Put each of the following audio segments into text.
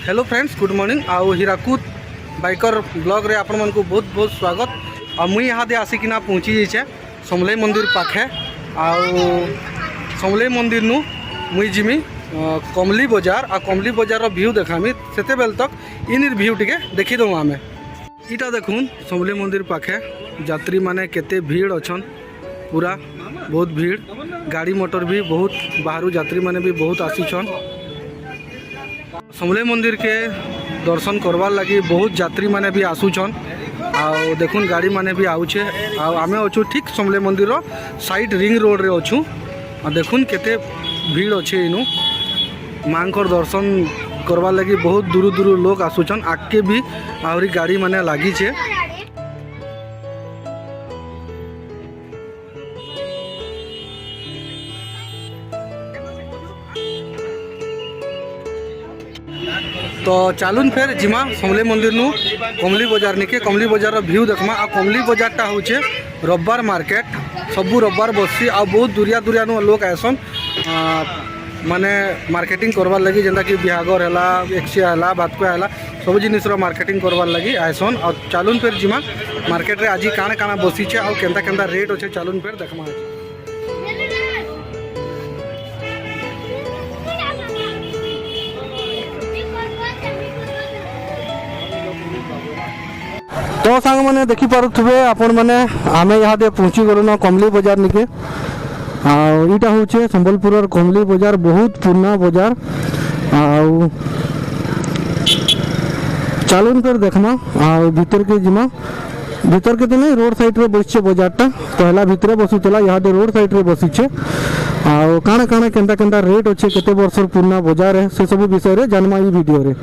Hello friends, good morning. आउ Hirakud biker blog रे आपण मानक बहुत बहुत स्वागत। आ मुई यहाँ दे आसिकिना पहुँची जाइछे समलेई मंदिर पाखे। आउ समलेई मंदिर नु मुई जिमी कमली बजार। आ कमली बजार रो व्यू देखामी। सेते बेल तक इन व्यू टिके देखि दऊ आमे। इटा देखुन समलेई मंदिर पाखे यात्री माने केते भीड़ अछन। पूरा बहुत भीड़, गाड़ी मोटर भी बहुत, बाहरु यात्री माने भी बहुत आसीछन। समलेई मंदिर के दर्शन करवार लगी बहुत यात्री माने भी आसुछन। आ देखुन गाड़ी माने भी आउछे। आ आमे अछु ठीक समलेई मंदिर रो साइड रिंग रोड रे अछु। आ देखुन केते भीड़ अच्छे इनु। मांकर दर्शन करवार लगी बहुत दूर दूर लोग आसुछन। आगे भी आहरी गाड़ी माने लागी छे। तो चालून फेर जिमा समलेई मंदिर नु कमली बजार निके। कमली बजार व्यू देखमा। आ कमली बजारटा होचे रविवार मार्केट। सबू रविवार बसी। आ बहुत दूरिया दूरिया नु लोग आसन माने मार्केटिंग करवार लगी। जेंता कि बिहागर हैला, एक्सिया हैला, बातकुआ हैला, सब जिनिस रो मार्केटिंग करवार लगी आसन। और चालून फेर जिमा मार्केट रे आज काना काना बसी छे और केंता केंता रेट होचे चालून फेर देखमा। तो सांग मैंने देखी पारे आपण मैंने आम यहाँ दे पहुँची गलु न कमली बजार निके। आईटा हूँ संबलपुर कमली बजार, बहुत पुराना बजार। चालून कर देखमा भीतर के जिमा। भीतर के तो नहीं, रोड साइड रे बसचे बजारटा। पहला भितर बसुला, यहाँ दे रोड साइड रे बसीचे। काना काना केंता केंता रेट अच्छे, केते वर्षर पुराना बजार है, से सब विषय रे जानमा ई वीडियो रे।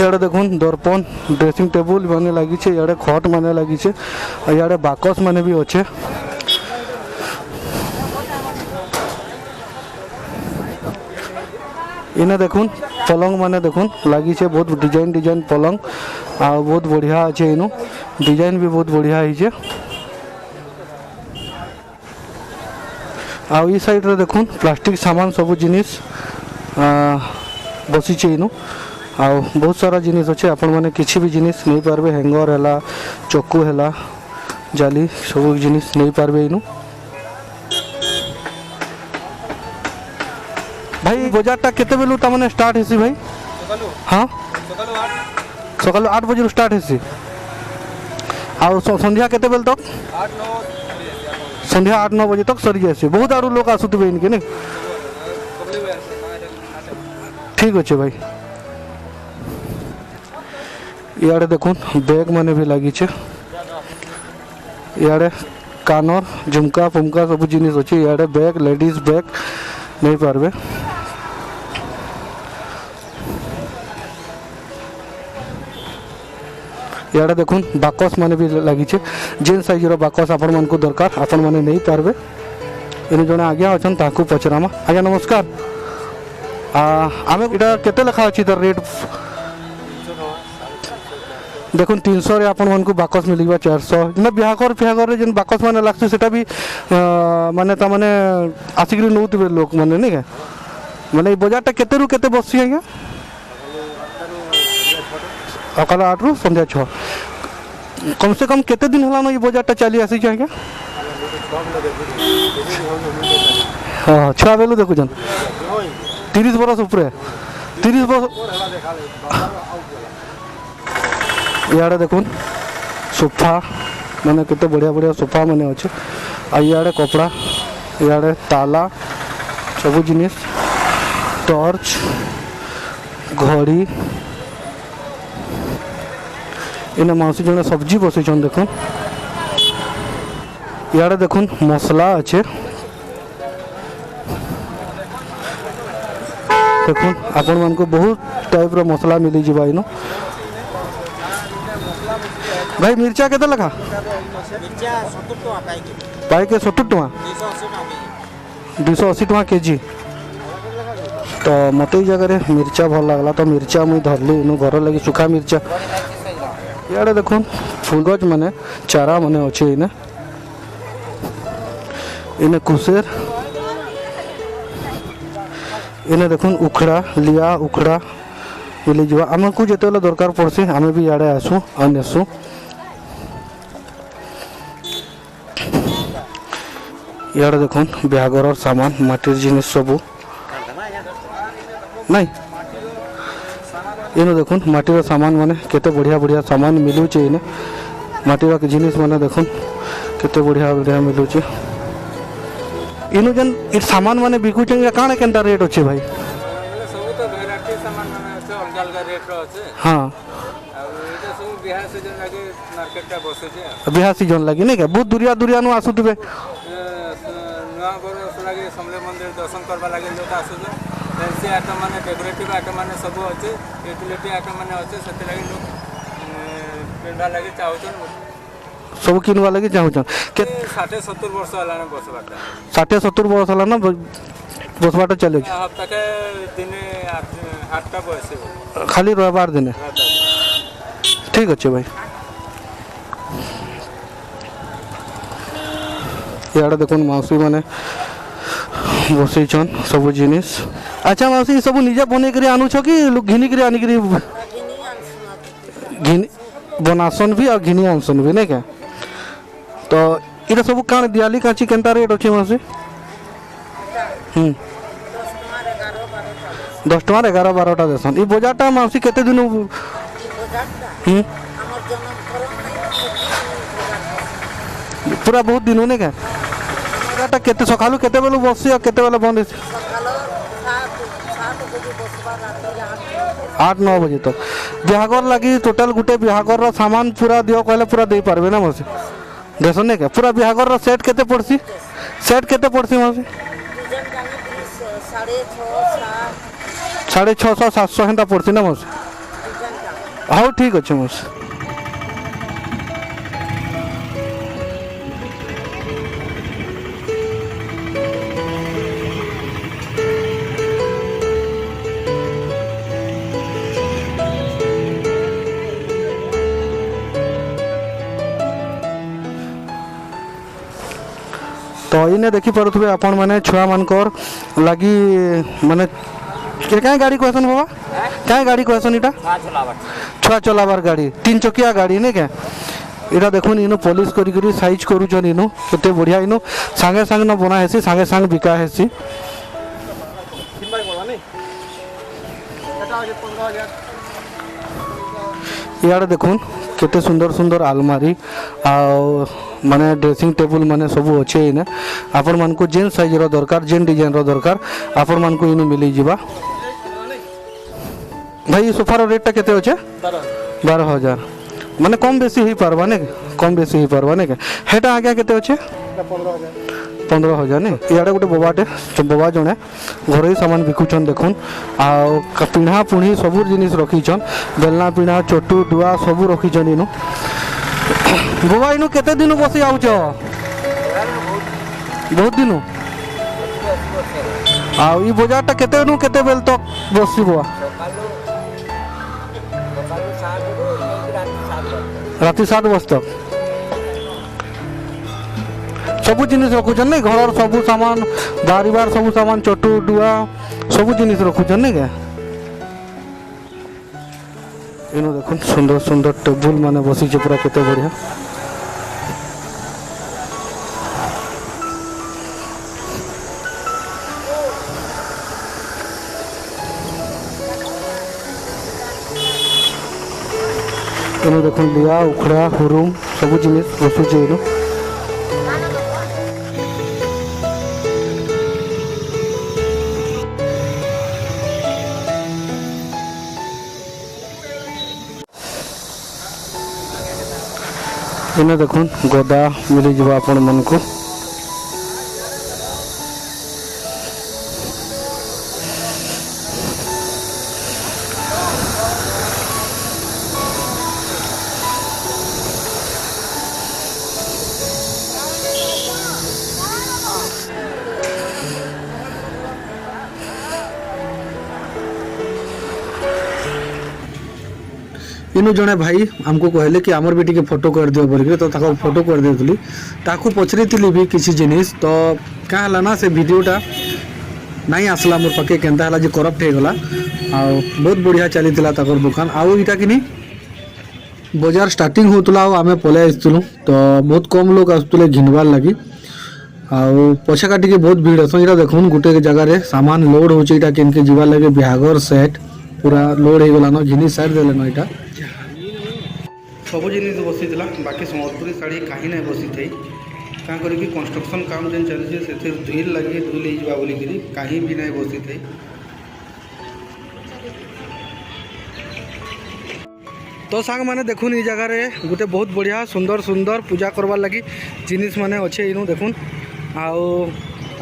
इे देखुन दर्पण, ड्रेसिंग टेबुल माने लगी छे। इे खट माने लगी छे। इे बाकस माने भी अच्छे। इने देखुन पलंग माने देखुन लगी छे। बहुत डिजाइन डिजाइन पलंग आ बहुत बढ़िया अच्छे। इनु डिजाइन भी बहुत बढ़िया है। आ ई साइड रे देखुन प्लास्टिक सामान सब जिनिस बसी छे इनु। आ बहुत सारा जिनिस अच्छे। आपण माने किसी भी जिनिस नहीं पारबे। हैंगर हैला, चक्कू हैला, जाली, सब जिनिस नहीं पारबे इनु। भाई बजारटा केते बेलु ता माने स्टार्ट हेसी भाई? हाँ, सकाल 8 बजे स्टार्ट हेसी। आ संध्या केते बेल तक? संध्या 8-9 बजे तक सरी जासी। बहुत आरु लोग आसुतबे इनके ने। ठीक अच्छे भाई। इे देखुन बैग माने भी लगी छे। इे कानर, झुमका फुमका सब जिनिस अच्छे। इे बैग, लेडीज बैग नहीं पारबे। इे देखुन बाकस माने भी लगी छे। जेन साइज रो बाकस आपण मन को दरकार, आपण माने नहीं पारबे। इन जने आज्ञा अछन ताकू पचरामा। आज्ञा नमस्कार। आमे इटा केते लेखा अछि त रेट? देखुन 300 रे आपण मन को बाकस मिलिबा 400। न बिहागर फिहागर जेन बाकस माने लागछ सेटा भी माने त माने आसिकरी नउतबे लोक माने नै के। माने बजारटा केते रु केते बससी आज्ञा? सकाल 8 रु संध्या 6। कम से कम केते दिन हला न ई बजारटा चली आसी आज्ञा? हां, छुआ बेलु देखु जन 30 बरस ऊपर। 30 बरस। इे देखुन सोफा माने केते बढ़िया बढ़िया सोफा माने अच्छे। इे कपड़ा, इे ताला, सब जिनिस, टॉर्च, घड़ी। इने माउसी जने सब्जी बसैछन देखुन। इे देखुन मसला अच्छे। देखुन आपण मन को बहुत टाइप रो मसला मिली जिबा इनो। भाई मिर्चा केते लखा? मिर्चा 70 टका पाई के 70 टका। 280 टका केजी। तो मते ई जगह रे मिर्चा भल लागला तो मिर्चा मुई धरली। इनु घर लगी सुखा मिर्चा। इे देखुन फुलगज माने चारा माने अच्छे। इने कुसेर इने देखुन उखड़ा लिया उखड़ा मिली जावा आमको जिते दरकार पड़सी आम भी इे आसू और नेसू इे देखुन बिहागर सामान माटिर जिनिस सबू नहीं इनो देखुन माटीर सामान माने केते बढ़िया बढ़िया सामान मिलूचे इने माटीर जिनिस माने देखुन केते बढ़िया बढ़िया मिलूचे इनु जन इ सामान माने बिकुचे या काणे केनता रेट अछि भाई सब तो वैरायटी सामान माने আছে अलग अलग रेट रो আছে हां और এটা सब बिहार सीजन लागे मार्केट का बसे जे बिहार सीजन लागी नहीं के बहुत दूरिया दूरिया नु आसुतबे नया बरस लागे समले मंदिर दर्शन करबा लागे लोक आसुजे फैंसी आइटम माने डेकोरेटिव आइटम माने सब আছে यूटिलिटी आइटम माने আছে सेते लागे लोक पेंडा लागे चाहउछन सब किनवा लगे चाहूछन के 60 70 वर्ष हलाने बसबाटा 60 70 वर्ष हला ना बसबाटा चले हफ्ता के दिने 8टा बसे खाली रविवार दिन ठीक अच्छे भाई इे देखुन मौसी मैंने बसईन सब जिनिस अच्छा मौसी सब निजे बन कर आनुछ कि घिनिक आनिक घिन बनासन भी और घिनी आनसन भी नहीं क्या तो ये सब काण दियाली काची केनता रेट अच्छे मौसी 10 टमार 11 12टा देसन ये बजारटा मौसी केते दिन पूरा बहुत दिन होने क्या बजारटा केते सकालू केते बेलू बसी और केते बेला बंद 8-9 बजे तक बिहागर लगी टोटल गुटे बिहागर सामान पूरा दियो कहले पूरा दे पारबे ना मौसी देसन नहीं क्या पूरा बिहागर सेट केते पड़सी सेट केते पड़सी मौसी 650-700 हेंता पड़सी ना मौसी हाँ ठीक अच्छे मौसी तो इने देखी पारे आपण मैंने छुआ मानकर लगी माने क्या गाड़ी कहसन बाबा क्या गाड़ी कहसन इटा छुआ चलाबार गाड़ी 3 चकिया गाड़ी नहीं क्या इटा देखुन इनु पॉलिश करी करी साइज करूछन इनु केते बढ़िया इनु संगे संग न बना हेसी संगे संग बिका हेसी इयाडे देखुन केते सुंदर सुंदर अलमारी आ माने ड्रेसिंग टेबल माने सब अच्छे इने आपण मान को जेन साइज रो दरकार जेन डिजाइन रो दरकार आपण मान को इनु मिली जिबा भाई सोफार रेट टा केते होचे 12000 माने कम बेसी ही पारबा ने कम बेसी ही पारबा ने हेटा आगे केते होचे 15000 ने इयाडे गोटे बबाटे बबा जने घर सामान बिकुछन देखुन आ पिढ़ा पुढ़ी सब जिनिस रखीछन बेलना पिढ़ा चटू डुआ सब रखीछन इनु बाबा इनु केते दिन बसी आउछ बहुत दिन आ ई बजारटा केते नु केते बेल तक बसिबो राति 7 बजे तक सब जिनिस रखुछन नहीं घर सब सामान बारिबार सब सामान चटू डुआ सब जिनिस रखुछन नहीं क्या इनु देखुन सुंदर सुंदर टेबुल माने बसी पूरा केते बढ़िया इनु देखुन लिया उखड़ा हुरुम सब जिनिस बसुचे इनु इने देखुन गदा मिली जावा आपण मन को इनु जने भाई हमको कहले कि आमर बेटी के फोटो कर दियो बोल के तो ताको फोटो कर देतली ताको पछरेतली भी किसी जिनिस तो का हला ना से वीडियोटा नहीं आसला मोर पाखे केनता है करप्ट हो गला आ बहुत बढ़िया चली दुकान आउ इटा कि बजार स्टार्टिंग होता आम पलि आसलु तो बहुत कम लोग आसुले घिनबार लगी आउ पछे काटिके बहुत भीड़ असन इटा देखुन गोटे जगार सामान लोड होचे इटा केनके जीवार लगे बिहागर सेट पूरा लोड हो गलान घिनी साइड देलेन इटा सब जिन बसी बाकी सम्बलपुरी शाढ़ी कहीं ना बसी थी क्या करी कंस्ट्रक्शन काम जेन चलছে से धुल लगे धुल जा बोलिकी कहीं भी नहीं बसी थी। तो सांग मैंने देखुन ये जगार गोटे बहुत बढ़िया सुंदर सुंदर पूजा करवार लगी जिनिस माने अच्छे इनू देखुन आउ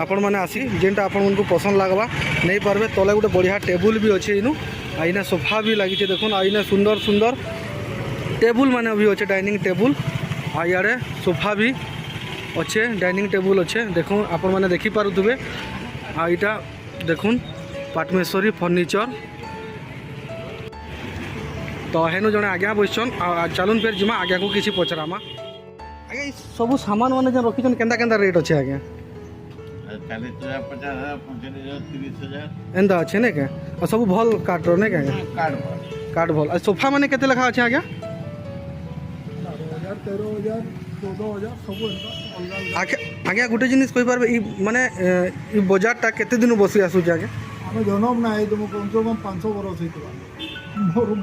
आपण मैंने आसी जेनटा आपण को पसंद लगवा नहीं पारबे तले गोटे बढ़िया टेबुल भी अच्छे इनू आईना सोफा भी लगी देखुन आईना सुंदर सुंदर टेबुल माने भी अच्छे डाइनिंग टेबुल आ इे सोफा भी अच्छे डाइनिंग टेबुल अच्छे देखुन आपण मैंने देखी पारुथुबे आ इटा देखुन पाटमेश्वरी फर्निचर तो हेनु जड़े आज्ञा बसन चलुन फिर जिमा आज्ञा को किसी पचरामा आज्ञा सब सामान मैंने जो रखी केन्ता केन्ता रेट अच्छे आज्ञा एंता अच्छे नहीं क्या और सब भल काटर नहीं क्या काट भल और सोफा मैंने केते लेखा अच्छे आज्ञा 13,000 14,000 सब आज्ञा गोटे जिनिस कहि पारबे माने ई बजारटा केते दिन बसी आसुचे आज्ञा आम जनम ना तुम कम से कम 500 बरस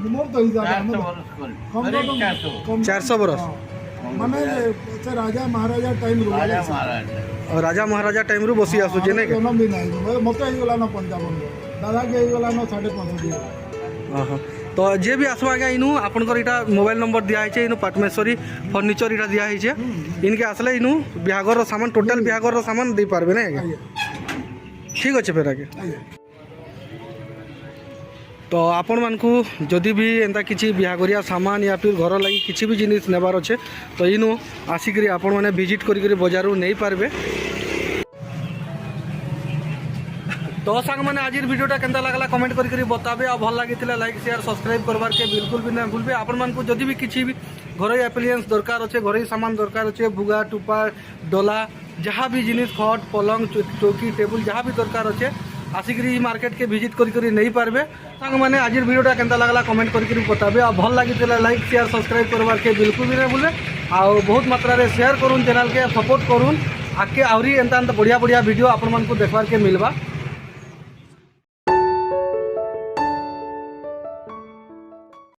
मोर तो हिसाब कम 400 बरस माने राजा महाराजा टाइम और राजा महाराजा टाइम रू बसी आसुचे नहीं क्या जनम भी नहीं मत गला ना 55 दादा के गला ना 550 तो जे भी आसवा आज्ञा इनू आपनकर इटा मोबाइल नंबर दिया है इनू पाटमेश्वरी फर्निचर इटा दिया है इनके आसले इनू बिहागर सामान टोटल बिहागर सामान दे पारबे ना आज्ञा ठीक अच्छे फिर आगे तो आपण मानकू जदि भी एंता किसी बिहागरिया सामान या फिर घर लगी किसी भी जिनिस नेबार अच्छे तो इनू आसिक आपण मैंने विजिट करी बजार नहीं पारबे। तो सांग मैंने आज वीडियोटा केंता लगला कमेंट करके बताबे और भल लगी लाइक शेयर सब्सक्राइब करवार के बिल्कुल भी नहीं भूलबे। आपण मानकू जदि भी किसी भी घर एप्लियंस दरकार अच्छे घर सामान दरकार अच्छे भुगा टुपा डोला जहाँ भी जिनिस खट पलंग चौकी टेबुल जहाँ भी दरकार अच्छे आसिक मार्केट के विजिट करी नहीं पारबे। सांग मैंने आज वीडियोटा केंता लगला कमेंट करके बताबे और भल लगी लाइक शेयर सब्सक्राइब करवार के बिल्कुल भी नहीं भूलबे और बहुत मात्रा रे शेयर करूँ चैनल के सपोर्ट करूँ आगे आहरी एंता बढ़िया बढ़िया वीडियो आपण मानकू देखवार के मिलवा।